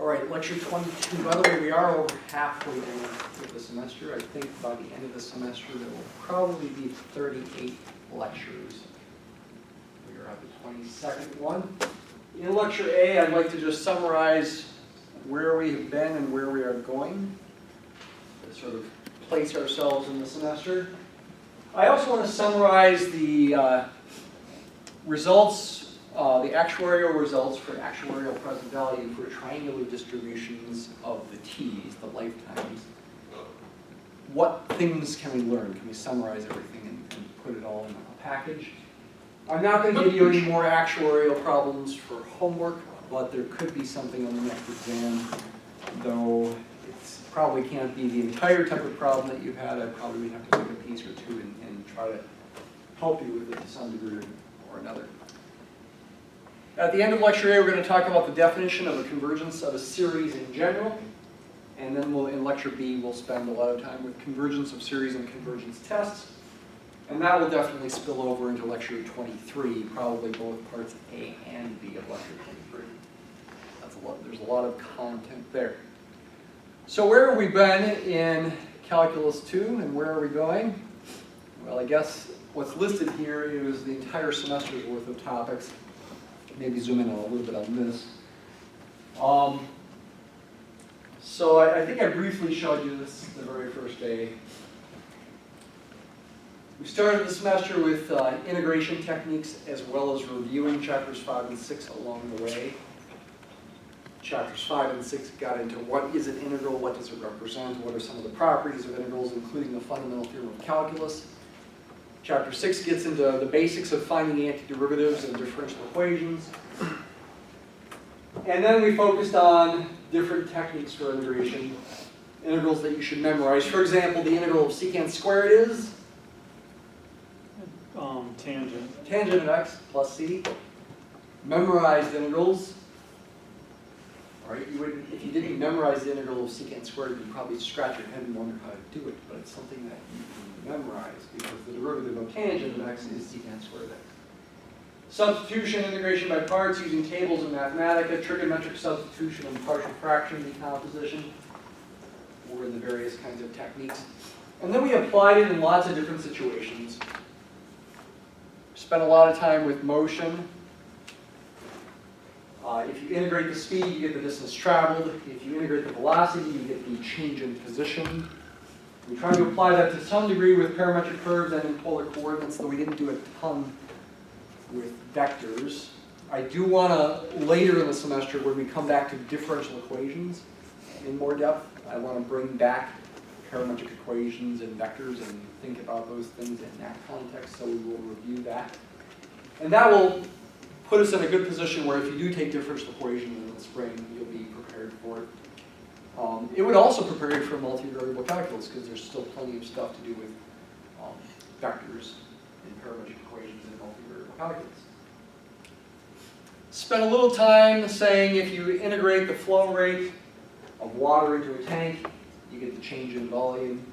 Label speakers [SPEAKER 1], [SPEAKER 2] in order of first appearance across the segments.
[SPEAKER 1] All right, lecture 22. By the way, we are over halfway done with the semester. I think by the end of the semester there will probably be 38 lectures. We are at the 22nd one. In lecture A, I'd like to just summarize where we have been and where we are going, to sort of place ourselves in the semester. I also want to summarize the results, the actuarial results for actuarial present value for triangular distributions of the t's, the lifetimes. What things can we learn? Can we summarize everything and put it all in a package? I'm not going to give you any more actuarial problems for homework, but there could be something on the next exam, though it probably can't be the entire type of problem that you've had. I probably would have to take a piece or two and try to help you with it to some degree or another. At the end of lecture A, we're going to talk about the definition of a convergence of a series in general. And then in lecture B, we'll spend a lot of time with convergence of series and convergence tests. And that will definitely spill over into lecture 23, probably both parts A and B of lecture 23. There's a lot of content there. So where have we been in Calculus 2 and where are we going? Well, I guess what's listed here is the entire semester's worth of topics. Maybe zoom in a little bit on this. So I think I briefly showed you this the very first day. We started the semester with integration techniques as well as reviewing chapters 5 and 6 along the way. Chapters 5 and 6 got into what is an integral, what does it represent, what are some of the properties of integrals, including the fundamental theorem of calculus. Chapter 6 gets into the basics of finding antiderivatives and differential equations. And then we focused on different techniques for integration, integrals that you should memorize. For example, the integral of secant squared is?
[SPEAKER 2] Tangent.
[SPEAKER 1] Tangent of x plus c. Memorized integrals. Right? If you didn't memorize the integral of secant squared, you'd probably scratch your head and wonder how to do it. But it's something that you can memorize because the derivative of tangent of x is secant squared of x. Substitution, integration by parts using tables in Mathematica, trigonometric substitution and partial fraction decomposition were the various kinds of techniques. And then we applied it in lots of different situations. Spent a lot of time with motion. If you integrate the speed, you get the distance traveled. If you integrate the velocity, you get the change in position. We tried to apply that to some degree with parametric curves and in polar coordinates, though we didn't do a ton with vectors. I do want to, later in the semester, when we come back to differential equations in more depth, I want to bring back parametric equations and vectors and think about those things in that context, so we will review that. And that will put us in a good position where if you do take differential equations in the spring, you'll be prepared for it. It would also prepare you for multivariable calculus because there's still plenty of stuff to do with vectors and parametric equations in multivariable calculus. Spent a little time saying if you integrate the flow rate of water into a tank, you get the change in volume.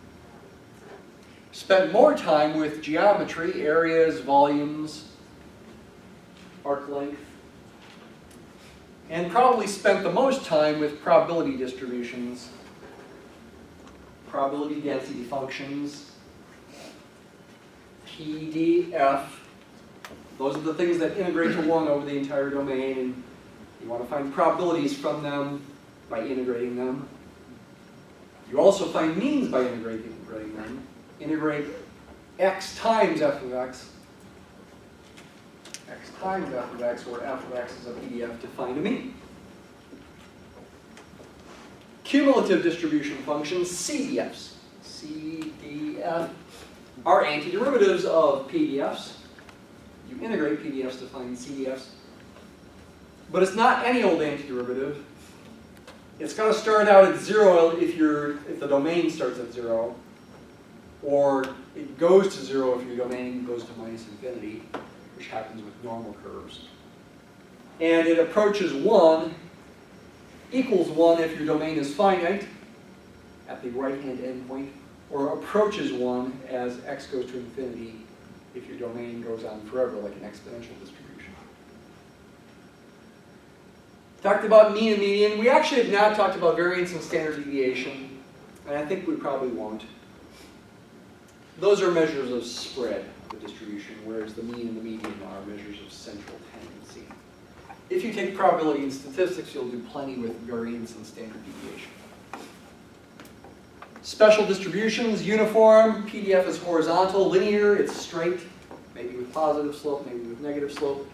[SPEAKER 1] Spent more time with geometry, areas, volumes, arc length, and probably spent the most time with probability distributions, probability density functions, PDF. Those are the things that integrate to 1 over the entire domain, and you want to find probabilities from them by integrating them. You also find means by integrating them. Integrate x times f of x, x times f of x, where f of x is a PDF to find a mean. Cumulative distribution functions, CDFs. CDF are antiderivatives of PDFs. You integrate PDFs to find CDFs. But it's not any old antiderivative. It's going to start out at 0 if the domain starts at 0, or it goes to 0 if your domain goes to minus infinity, which happens with normal curves. And it approaches 1, equals 1 if your domain is finite at the right-hand endpoint, or approaches 1 as x goes to infinity if your domain goes on forever, like an exponential distribution. Talked about mean and median. We actually have not talked about variance and standard deviation, and I think we probably won't. Those are measures of spread of the distribution, whereas the mean and the median are measures of central tendency. If you take probability and statistics, you'll do plenty with variance and standard deviation. Special distributions, uniform, PDF is horizontal, linear, it's straight, maybe with positive slope, maybe with negative slope.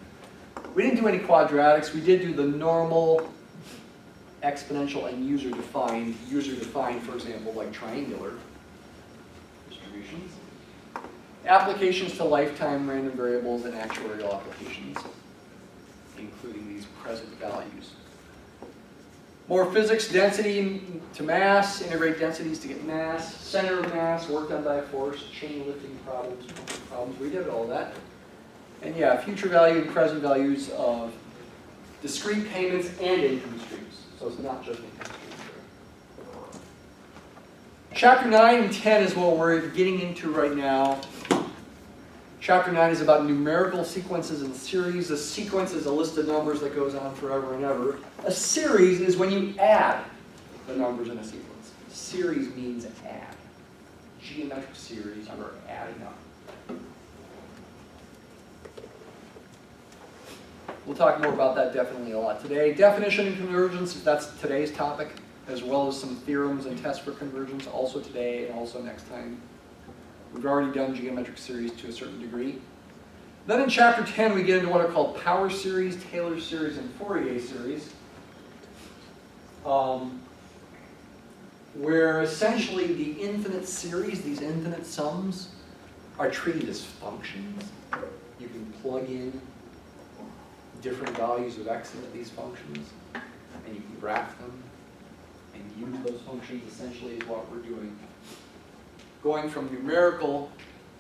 [SPEAKER 1] We didn't do any quadratics, we did do the normal, exponential, and user-defined. User-defined, for example, like triangular distributions. Applications to lifetime random variables and actuarial applications, including these present values. More physics, density to mass, integrate densities to get mass, center of mass, work done by force, chain lifting problems, we did all that. And yeah, future value and present values of discrete payments and income streams. So it's not just income streams. Chapter 9 and 10 is what we're getting into right now. Chapter 9 is about numerical sequences and series. A sequence is a list of numbers that goes on forever and ever. A series is when you add the numbers in a sequence. Series means add. Geometric series, you're adding up. We'll talk more about that definitely a lot today. Definition and convergence, that's today's topic, as well as some theorems and tests for convergence, also today and also next time. We've already done geometric series to a certain degree. Then in chapter 10, we get into what are called power series, Taylor series, and Fourier series, where essentially the infinite series, these infinite sums, are treated as functions. You can plug in different values of x into these functions, and you can graph them, and use those functions essentially is what we're doing. Going from numerical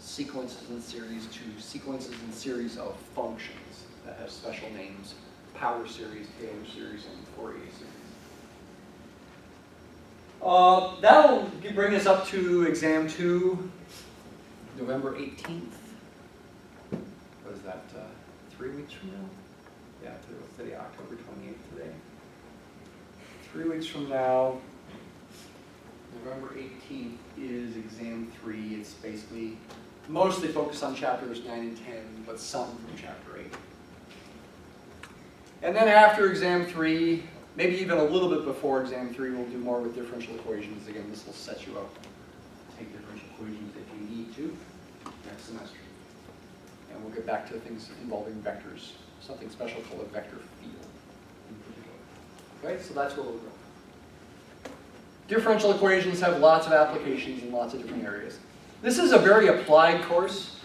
[SPEAKER 1] sequences and series to sequences and series of functions that have special names, power series, Taylor series, and Fourier series. That'll bring us up to exam 2, November 18th. What is that, 3 weeks from now? Yeah, today, October 28th today. 3 weeks from now, November 18th is exam 3. It's basically mostly focused on chapters 9 and 10, but some from chapter 8. And then after exam 3, maybe even a little bit before exam 3, we'll do more with differential equations. Again, this will set you up to take differential equations if you need to next semester. And we'll get back to things involving vectors, something special called a vector field in particular. Okay, so that's where we'll go. Differential equations have lots of applications in lots of different areas. This is a very applied course.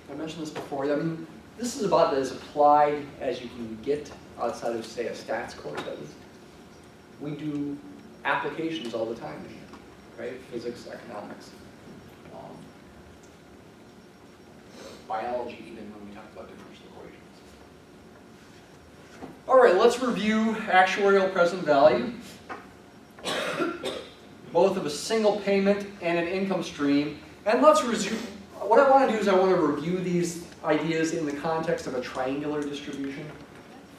[SPEAKER 1] I mentioned this before. I mean, this is about as applied as you can get outside of, say, a stats course. That is. We do applications all the time in here, right? Physics, economics, biology, even when we talk about differential equations. All right, let's review actuarial present value, both of a single payment and an income stream. And let's resume. What I want to do is I want to review these ideas in the context of a triangular distribution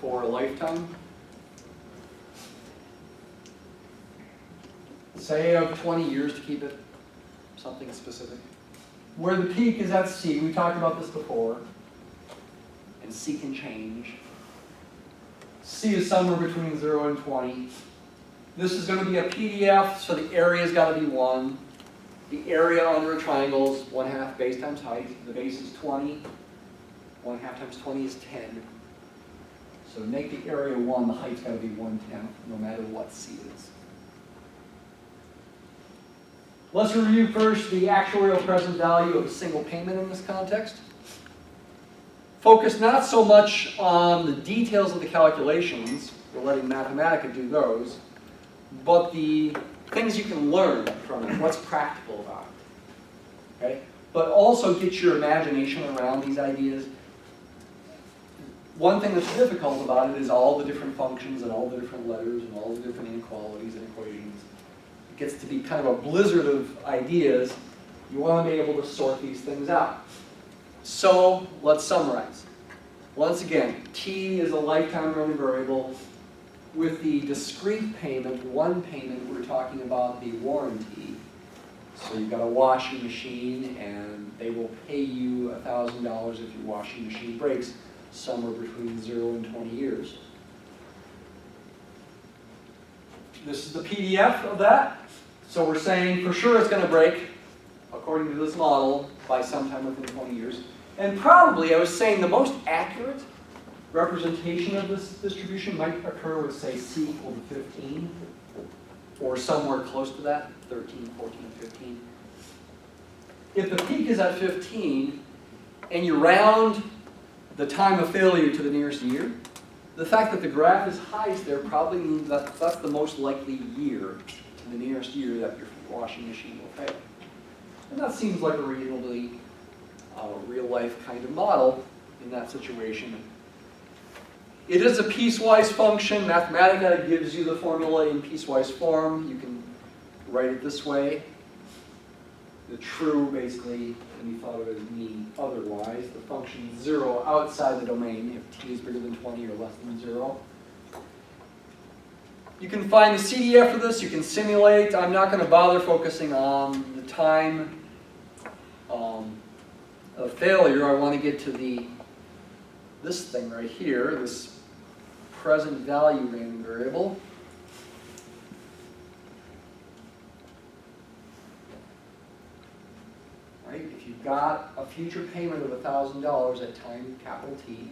[SPEAKER 1] for a lifetime. Say of 20 years to keep it something specific. Where the peak is at C, we talked about this before, and C can change. C is somewhere between 0 and 20. This is going to be a PDF, so the area's got to be 1. The area under a triangle is 1/2 base times height. The base is 20. 1/2 times 20 is 10. So to make the area 1, the height's got to be 1/10, no matter what C is. Let's review first the actuarial present value of a single payment in this context. Focus not so much on the details of the calculations, we're letting Mathematica do those, but the things you can learn from it, what's practical about it. Okay? But also get your imagination around these ideas. One thing that's difficult about it is all the different functions and all the different letters and all the different inequalities and equations. It gets to be kind of a blizzard of ideas. You want to be able to sort these things out. So let's summarize. Once again, T is a lifetime random variable. with the discrete payment, one payment, we're talking about the warranty. So you've got a washing machine, and they will pay you $1,000 if your washing machine breaks somewhere between 0 and 20 years. This is the PDF of that. So we're saying for sure it's going to break, according to this model, by sometime within 20 years. And probably, I was saying, the most accurate representation of this distribution might occur with, say, C equal to 15, or somewhere close to that, 13, 14, 15. If the peak is at 15, and you round the time of failure to the nearest year, the fact that the graph is highest there probably means that that's the most likely year, to the nearest year, that your washing machine will fail. And that seems like a reasonably real-life kind of model in that situation. It is a piecewise function. Mathematica gives you the formula in piecewise form. You can write it this way. The true basically can be thought of as mean otherwise. The function is 0 outside the domain if t is bigger than 20 or less than 0. You can find the CDF for this. You can simulate. I'm not going to bother focusing on the time of failure. I want to get to this thing right here, this present value random variable. Right? If you've got a future payment of $1,000 at time capital T,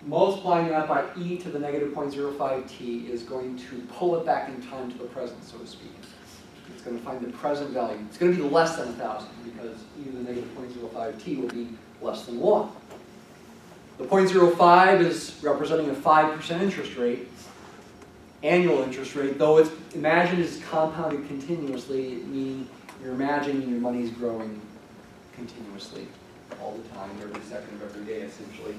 [SPEAKER 1] multiplying that by e to the negative 0.05 t is going to pull it back in time to the present, so to speak. It's going to find the present value. It's going to be less than 1,000 because e to the negative 0.05 t will be less than 1. The 0.05 is representing a 5% interest rate, annual interest rate, though it's imagined as compounded continuously, meaning you're imagining your money's growing continuously all the time, every second of every day, essentially.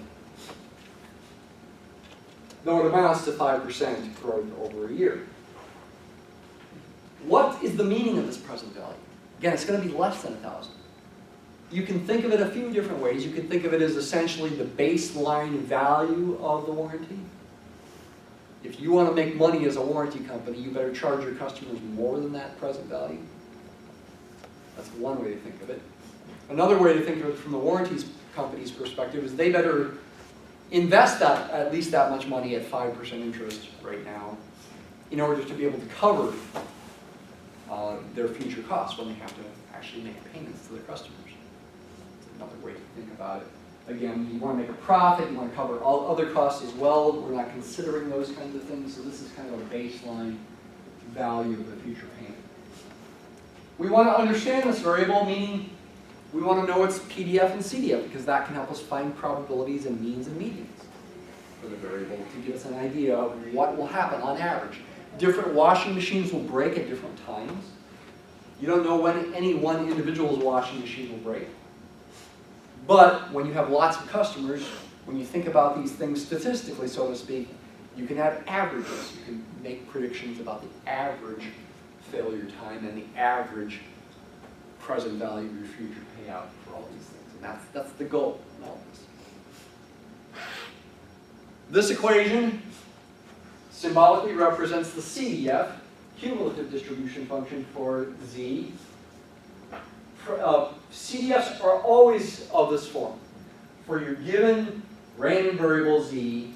[SPEAKER 1] Though it amounts to 5% growth over a year. What is the meaning of this present value? Again, it's going to be less than 1,000. You can think of it a few different ways. You can think of it as essentially the baseline value of the warranty. If you want to make money as a warranty company, you better charge your customers more than that present value. That's one way to think of it. Another way to think of it from the warranty company's perspective is they better invest at least that much money at 5% interest right now in order to be able to cover their future costs when they have to actually make payments to their customers. That's another way to think about it. Again, you want to make a profit, you want to cover all other costs as well. We're not considering those kinds of things, so this is kind of a baseline value of the future payment. We want to understand this variable, meaning we want to know its PDF and CDF, because that can help us find probabilities and means and medians for the variable to give us an idea of what will happen on average. Different washing machines will break at different times. You don't know when any one individual's washing machine will break. But when you have lots of customers, when you think about these things statistically, so to speak, you can have averages. You can make predictions about the average failure time and the average present value of your future payout for all these things. And that's the goal in all this. This equation symbolically represents the CDF, cumulative distribution function for Z. CDFs are always of this form. For your given random variable Z,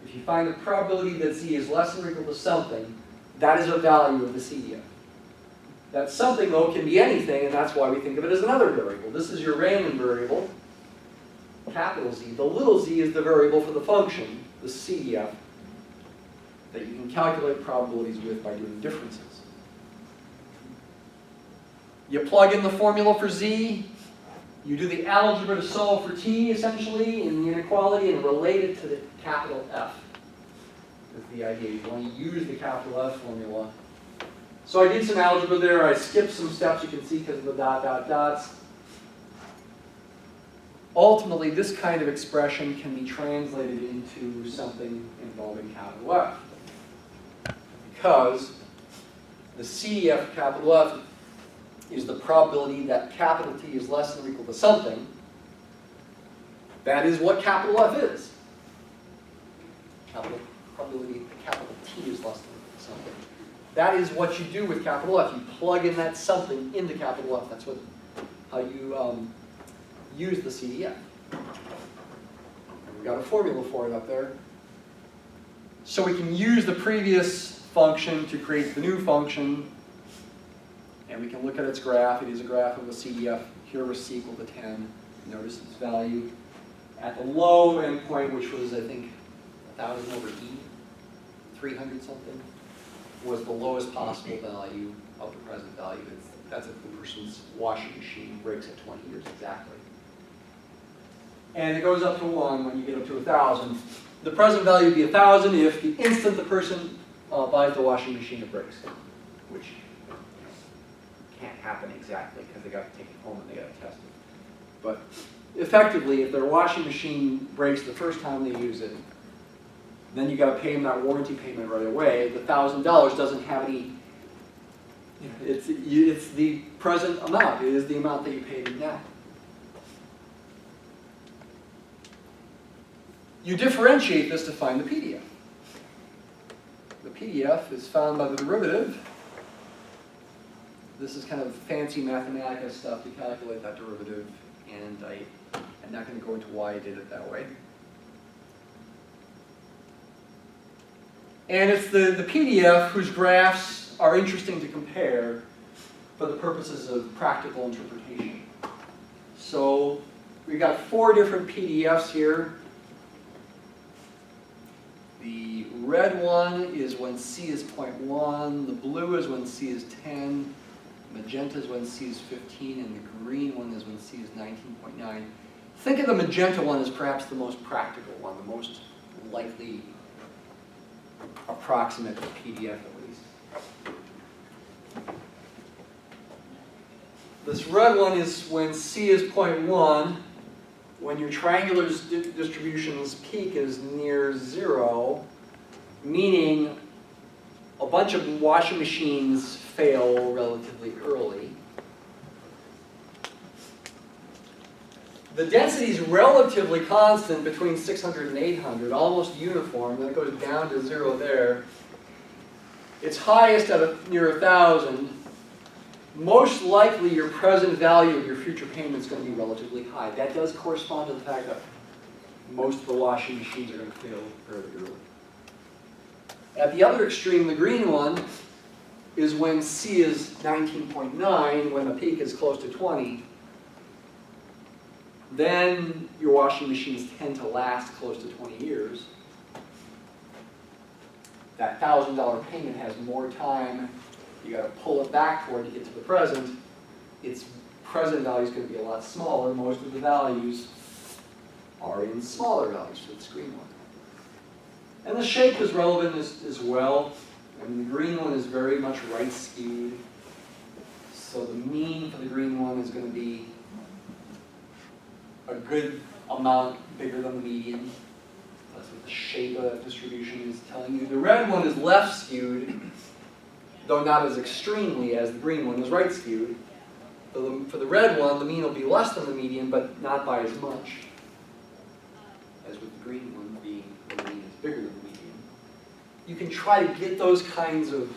[SPEAKER 1] if you find the probability that Z is less than or equal to something, that is a value of the CDF. That something, though, can be anything, and that's why we think of it as another variable. This is your random variable, capital Z. The little z is the variable for the function, the CDF, that you can calculate probabilities with by doing differences. You plug in the formula for Z, you do the algebra to solve for T, essentially, in the inequality, and relate it to the capital F. That's the idea. You want to use the capital F formula. So I did some algebra there. I skipped some steps, you can see, because of the dots. Ultimately, this kind of expression can be translated into something involving capital F. Because the CDF capital F is the probability that capital T is less than or equal to something. That is what capital F is. Capital probability the capital T is less than something. That is what you do with capital F. You plug in that something into capital F. That's how you use the CDF. We've got a formula for it up there. So we can use the previous function to create the new function, and we can look at its graph. It is a graph of a CDF. Here we're C equal to 10. Notice its value at the low endpoint, which was, I think, 1,000 over E, 300 something, was the lowest possible value of the present value. That's if the person's washing machine breaks at 20 years exactly. And it goes up to 1 when you get up to 1,000. The present value would be 1,000 if the instant the person buys the washing machine it breaks, which can't happen exactly because they got to take it home and they got to test it. But effectively, if their washing machine breaks the first time they use it, then you got to pay them that warranty payment right away. The $1,000 doesn't have any. It's the present amount. It is the amount that you paid them now. You differentiate this to find the PDF. The PDF is found by the derivative. This is kind of fancy Mathematica stuff to calculate that derivative, and I'm not going to go into why I did it that way. And it's the PDF whose graphs are interesting to compare for the purposes of practical interpretation. So we've got 4 different PDFs here. The red one is when C is 0.1, the blue is when C is 10, magenta is when C is 15, and the green one is when C is 19.9. Think of the magenta one as perhaps the most practical one, the most likely approximate PDF at least. This red one is when C is 0.1, when your triangular distribution's peak is near 0, meaning a bunch of washing machines fail relatively early. The density is relatively constant between 600 and 800, almost uniform, then it goes down to 0 there. It's highest at near 1,000. Most likely your present value of your future payment is going to be relatively high. That does correspond to the fact that most of the washing machines are going to fail fairly early. At the other extreme, the green one is when C is 19.9, when the peak is close to 20. Then your washing machines tend to last close to 20 years. That $1,000 payment has more time. You got to pull it back toward to get to the present. Its present value is going to be a lot smaller. Most of the values are in smaller values for the green one. And the shape is relevant as well. I mean, the green one is very much right skewed. So the mean for the green one is going to be a good amount bigger than the median. That's what the shape of that distribution is telling you. The red one is left skewed, though not as extremely as the green one is right skewed. For the red one, the mean will be less than the median, but not by as much as with the green one being the mean is bigger than the median. You can try to get those kinds of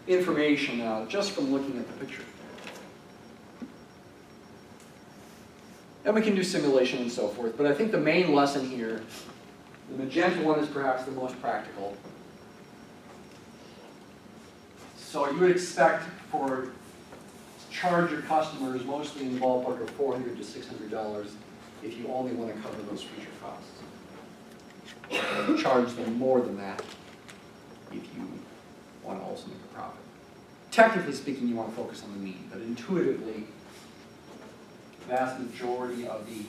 [SPEAKER 1] information out just from looking at the picture. And we can do simulation and so forth, but I think the main lesson here, the magenta one is perhaps the most practical. So you would expect for charge your customers mostly in the ballpark of $400 to $600 if you only want to cover those future costs. Charge them more than that if you want to also make a profit. Technically speaking, you want to focus on the mean, but intuitively, the vast majority of the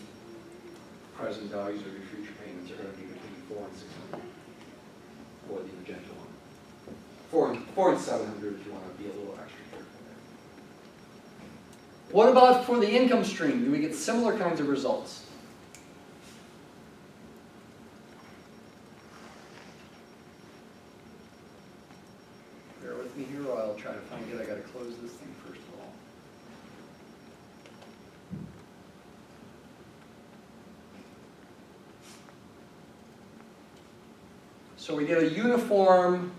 [SPEAKER 1] present values of your future payments are going to be between 400 and 600 for the magenta one. 400 and 700 if you want to be a little extra careful there. What about for the income stream? Do we get similar kinds of results? Bear with me here, or I'll try to find it. I got to close this thing first of all. So we did a uniform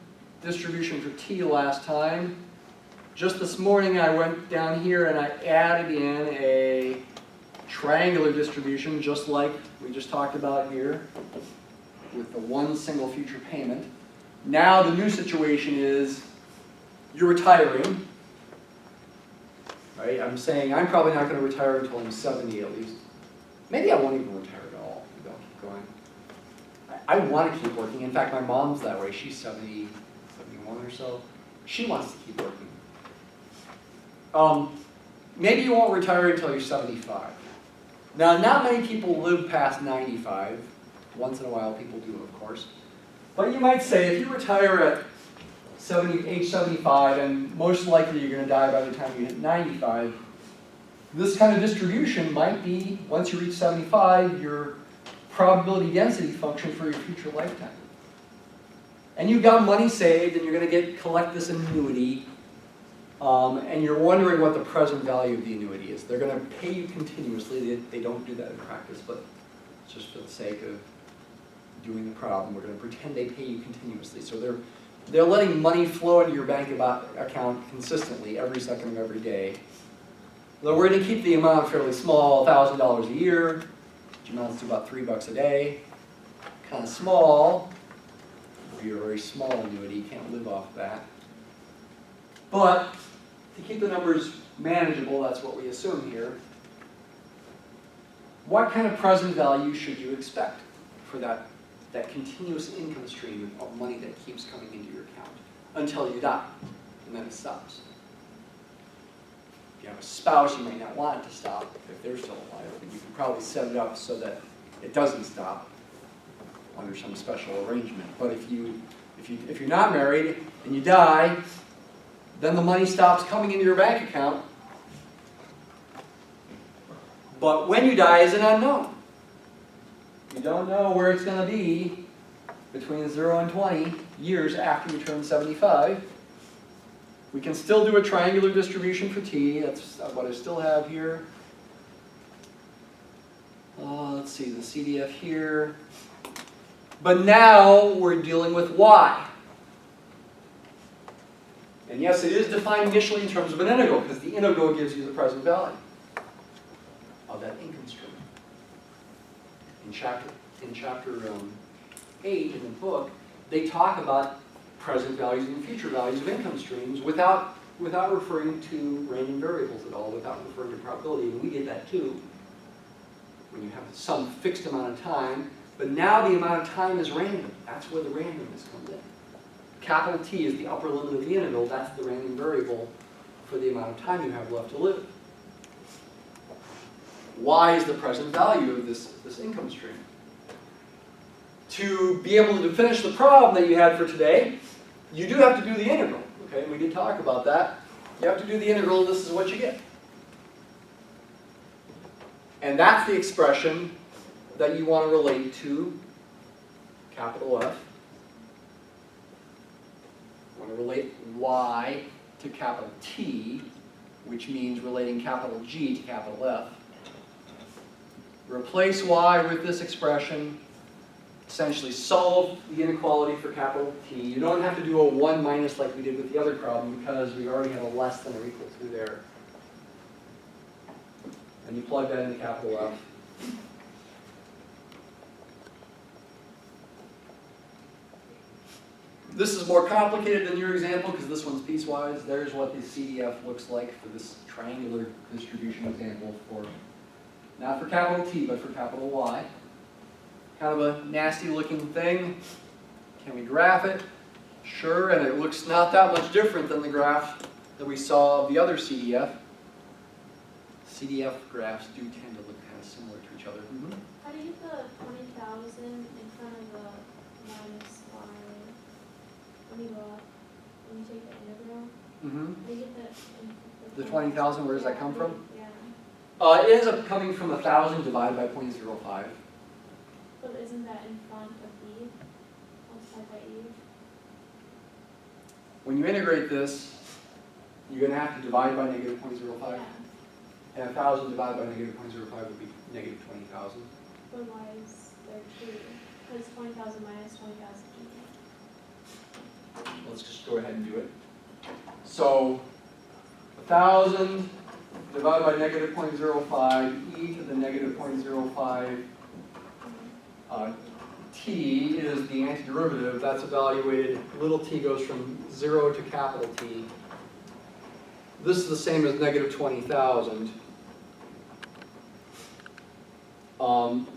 [SPEAKER 1] distribution for t last time. Just this morning I went down here and I added in a triangular distribution, just like we just talked about here, with the one single future payment. Now the new situation is you're retiring. Right? I'm saying I'm probably not going to retire until I'm 70 at least. Maybe I won't even retire at all. Maybe I'll keep going. I want to keep working. In fact, my mom's that way. She's 70, 71 or so. She wants to keep working. Maybe you won't retire until you're 75. Now, not many people live past 95. Once in a while, people do, of course. But you might say, if you retire at age 75, and most likely you're going to die by the time you hit 95, this kind of distribution might be, once you reach 75, your probability density function for your future lifetime. And you've got money saved, and you're going to collect this annuity, and you're wondering what the present value of the annuity is. They're going to pay you continuously. They don't do that in practice, but just for the sake of doing the problem, we're going to pretend they pay you continuously. So they're letting money flow into your bank account consistently every second of every day. Though we're going to keep the amount fairly small, $1,000 a year, which amounts to about $3 a day. Kind of small. If you're a very small annuity, you can't live off that. But to keep the numbers manageable, that's what we assume here. What kind of present value should you expect for that continuous income stream of money that keeps coming into your account until you die, and then it stops? If you have a spouse, you may not want it to stop if they're still alive, but you can probably set it up so that it doesn't stop under some special arrangement. But if you're not married and you die, then the money stops coming into your bank account. But when you die is an unknown. You don't know where it's going to be between 0 and 20 years after you turn 75. We can still do a triangular distribution for t. That's what I still have here. Let's see, the CDF here. But now we're dealing with y. And yes, it is defined initially in terms of an integral, because the integral gives you the present value of that income stream. In chapter 8 in the book, they talk about present values and future values of income streams without referring to random variables at all, without referring to probability, and we did that too, when you have some fixed amount of time, but now the amount of time is random. That's where the randomness comes in. Capital T is the upper limit of the integral. That's the random variable for the amount of time you have left to live. Y is the present value of this income stream. To be able to finish the problem that you had for today, you do have to do the integral. Okay, we did talk about that. You have to do the integral, and this is what you get. And that's the expression that you want to relate to capital F. You want to relate Y to capital T, which means relating capital G to capital F. Replace Y with this expression, essentially solve the inequality for capital T. You don't have to do a 1 minus like we did with the other problem, because we already have a less than or equal to there. And you plug that into capital F. This is more complicated than your example because this one's piecewise. There's what the CDF looks like for this triangular distribution example for, not for capital T, but for capital Y. Kind of a nasty looking thing. Can we graph it? Sure, and it looks not that much different than the graph that we saw of the other CDF. CDF graphs do tend to look kind of similar to each other. Mm-hmm.
[SPEAKER 2] How do you get the 20,000 in front of the minus y when you go up? When you take the integral?
[SPEAKER 1] Mm-hmm.
[SPEAKER 2] How do you get
[SPEAKER 1] The 20,000, where does that come from?
[SPEAKER 2] Yeah.
[SPEAKER 1] It ends up coming from 1,000 divided by 0.05.
[SPEAKER 2] But isn't that in front of e? Multiplied by e?
[SPEAKER 1] When you integrate this, you're going to have to divide by negative 0.05.
[SPEAKER 2] Yeah.
[SPEAKER 1] And 1,000 divided by negative 0.05 would be negative 20,000.
[SPEAKER 2] But why is there 2? Because 20,000 minus 20,000 e.
[SPEAKER 1] let's just go ahead and do it. So 1,000 divided by negative 0.05, e to the negative 0.05 t is the antiderivative. That's evaluated. Little t goes from 0 to capital T. This is the same as negative 20,000.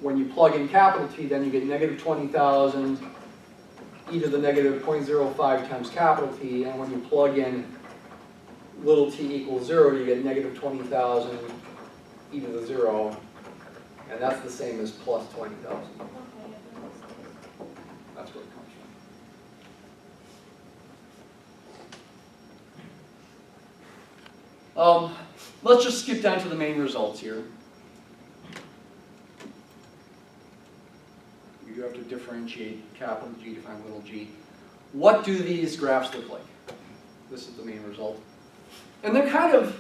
[SPEAKER 1] When you plug in capital T, then you get negative 20,000 e to the negative 0.05 times capital T, and when you plug in little t equals 0, you get negative 20,000 e to the 0, and that's the same as plus 20,000. That's where it comes from. Let's just skip down to the main results here. You have to differentiate capital G to find little g. What do these graphs look like? This is the main result. And they're kind of,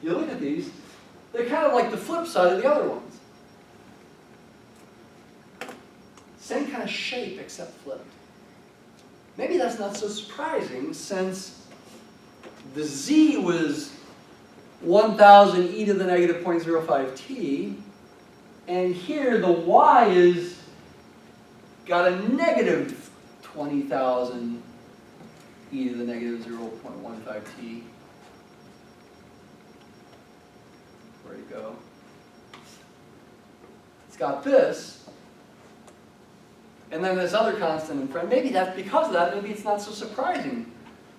[SPEAKER 1] you look at these, they're kind of like the flip side of the other ones. Same kind of shape except flipped. Maybe that's not so surprising since the z was 1,000 e to the negative 0.05 t, and here the y is got a negative 20,000 e to the negative 0.15 t. Where'd it go? It's got this, and then this other constant in front. Maybe that's because of that. Maybe it's not so surprising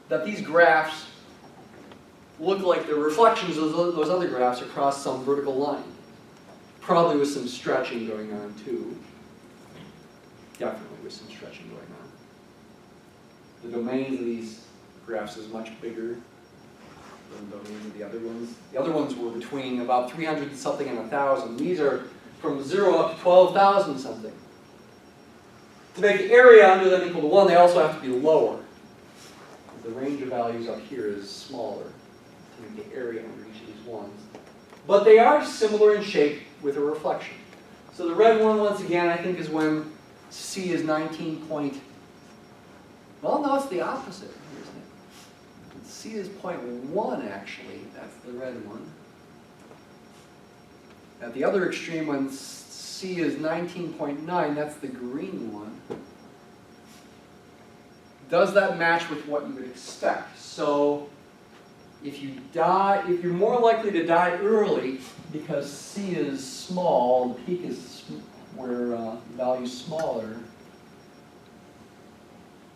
[SPEAKER 1] that these graphs look like the reflections of those other graphs across some vertical line. Probably with some stretching going on too. Definitely with some stretching going on. The domains of these graphs is much bigger than the domains of the other ones. The other ones were between about 300 and something and 1,000. These are from 0 up to 12,000 something. To make the area under them equal to 1, they also have to be lower. The range of values up here is smaller to make the area under each of these ones. But they are similar in shape with a reflection. So the red one, once again, I think is when C is 19 point, well, no, it's the opposite, isn't it? C is 0.1, actually. That's the red one. At the other extreme, when C is 19.9, that's the green one. Does that match with what you would expect? So if you die, if you're more likely to die early because C is small, the peak is where the value is smaller,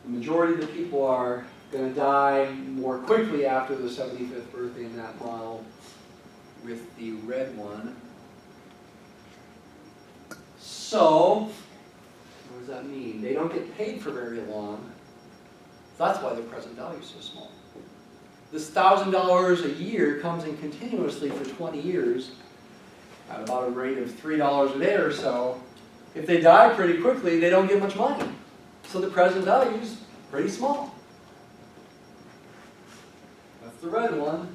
[SPEAKER 1] the majority of the people are going to die more quickly after the 75th birthday in that model with the red one. So, what does that mean? They don't get paid for very long. That's why the present value is so small. This $1,000 a year comes in continuously for 20 years at about a rate of $3 a day or so. If they die pretty quickly, they don't get much money. So the present value is pretty small. That's the red one.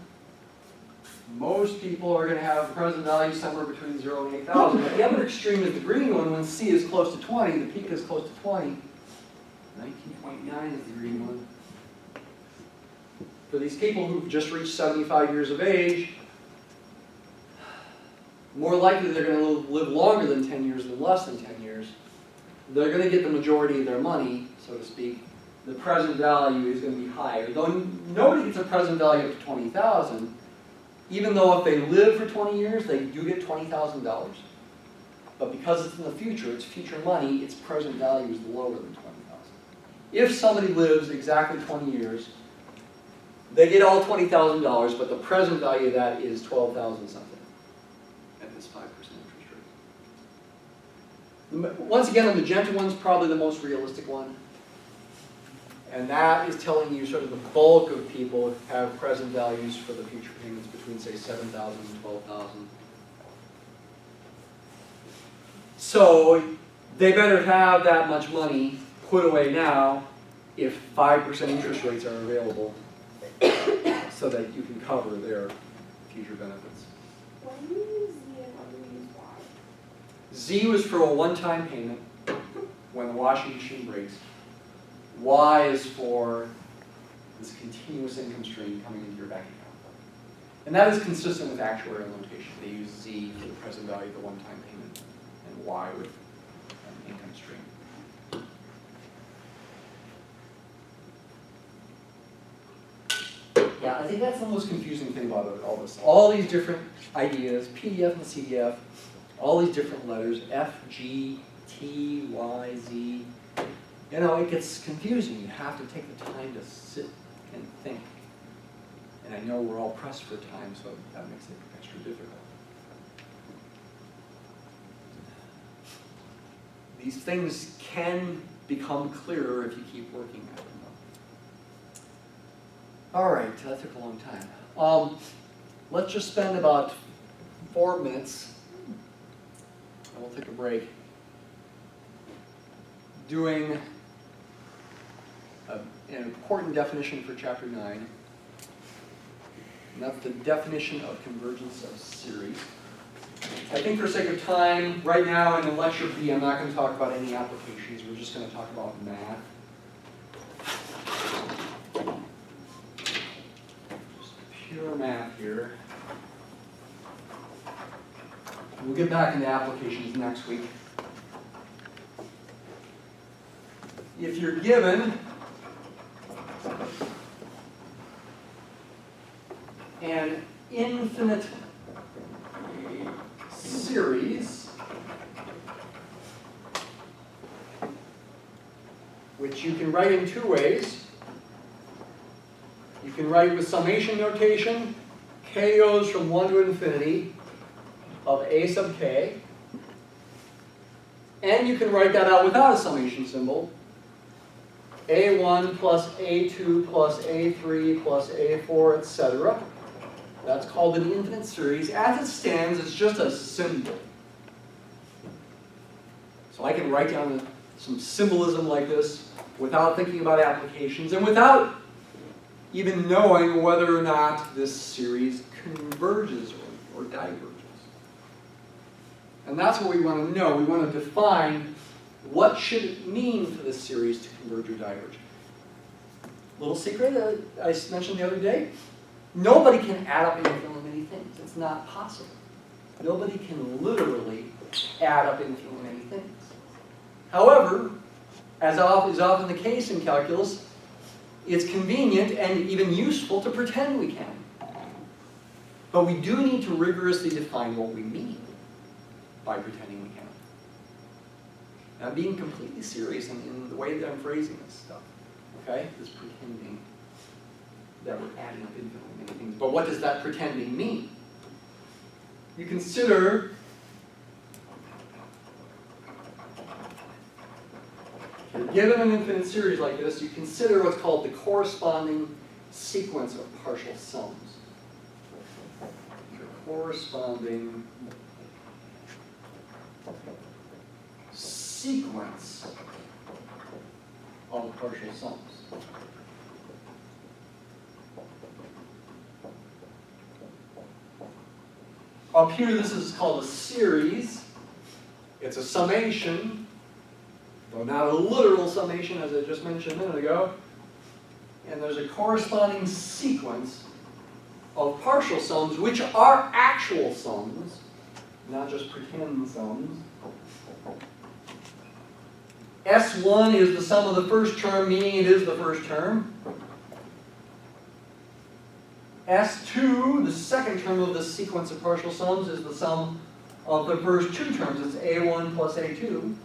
[SPEAKER 1] Most people are going to have present value somewhere between 0 and 8,000. At the other extreme is the green one. When C is close to 20, the peak is close to 20. 19.9 is the green one. For these people who've just reached 75 years of age, more likely they're going to live longer than 10 years than less than 10 years. They're going to get the majority of their money, so to speak. The present value is going to be higher. Though nobody gets a present value up to 20,000, even though if they live for 20 years, they do get $20,000. But because it's in the future, it's future money, its present value is lower than 20,000. If somebody lives exactly 20 years, they get all $20,000, but the present value of that is 12,000 something at this 5% interest rate. Once again, the magenta one's probably the most realistic one. And that is telling you sort of the bulk of people have present values for the future payments between, say, 7,000 and 12,000. So they better have that much money put away now if 5% interest rates are available so that you can cover their future benefits.
[SPEAKER 2] Why do you use Z and why do you use Y?
[SPEAKER 1] Z was for a one-time payment when the washing machine breaks. Y is for this continuous income stream coming into your bank account. And that is consistent with actuarial notation. They use Z for the present value of the one-time payment and Y with an income stream. Yeah, I think that's the most confusing thing about all this. All these different ideas, PDF and CDF, all these different letters, F, G, T, Y, Z. You know, it gets confusing. You have to take the time to sit and think. And I know we're all pressed for time, so that makes it extra difficult. These things can become clearer if you keep working at them. All right, that took a long time. Let's just spend about 4 minutes, and we'll take a break, doing an important definition for Chapter 9. And that's the definition of convergence of series. I think for sake of time, right now in the lecture B, I'm not going to talk about any applications. We're just going to talk about math. Just pure math here. We'll get back into applications next week. If you're given an infinite series, which you can write in 2 ways. You can write with summation notation. K goes from 1 to infinity of a sub k. And you can write that out without a summation symbol. A1 plus A2 plus A3 plus A4, etc. That's called an infinite series. As it stands, it's just a symbol. So I can write down some symbolism like this without thinking about applications and without even knowing whether or not this series converges or diverges. And that's what we want to know. We want to define what should it mean for this series to converge or diverge. Little secret I mentioned the other day. Nobody can add up infinitely many things. It's not possible. Nobody can literally add up infinitely many things. However, as is often the case in calculus, it's convenient and even useful to pretend we can. But we do need to rigorously define what we mean by pretending we can. And I'm being completely serious in the way that I'm phrasing this stuff. Okay? This pretending that we're adding up infinitely many things. But what does that pretending mean? You consider if you're given an infinite series like this, you consider what's called the corresponding sequence of partial sums. Your corresponding sequence of partial sums. Up here, this is called a series. It's a summation, though not a literal summation, as I just mentioned a minute ago. And there's a corresponding sequence of partial sums, which are actual sums, not just pretend sums. S1 is the sum of the first term, meaning it is the first term. S2, the second term of this sequence of partial sums, is the sum of the first 2 terms. It's A1 plus A2.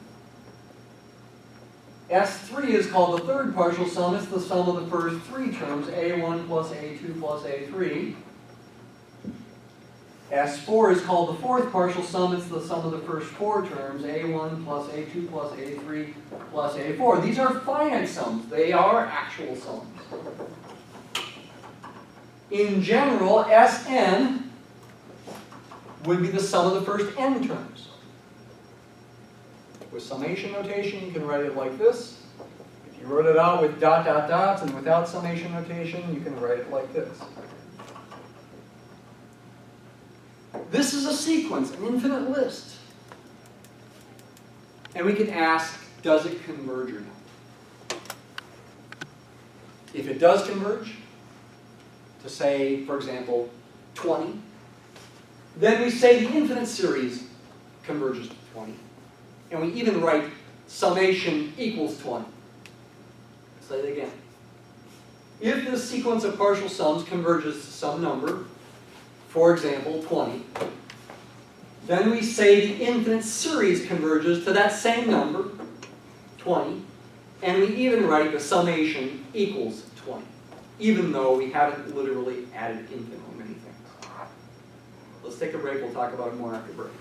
[SPEAKER 1] S3 is called the third partial sum. It's the sum of the first 3 terms, A1 plus A2 plus A3. S4 is called the fourth partial sum. It's the sum of the first 4 terms, A1 plus A2 plus A3 plus A4. These are finite sums. They are actual sums. In general, Sn would be the sum of the first n terms. With summation notation, you can write it like this. If you wrote it out with dot, dot, dots, and without summation notation, you can write it like this. This is a sequence, an infinite list. And we can ask, does it converge or not? If it does converge to say, for example, 20, then we say the infinite series converges to 20. And we even write summation equals 20. Let's say it again. If this sequence of partial sums converges to some number, for example, 20, then we say the infinite series converges to that same number, 20, and we even write the summation equals 20, even though we haven't literally added infinitely many things. Let's take a break. We'll talk about it more after break.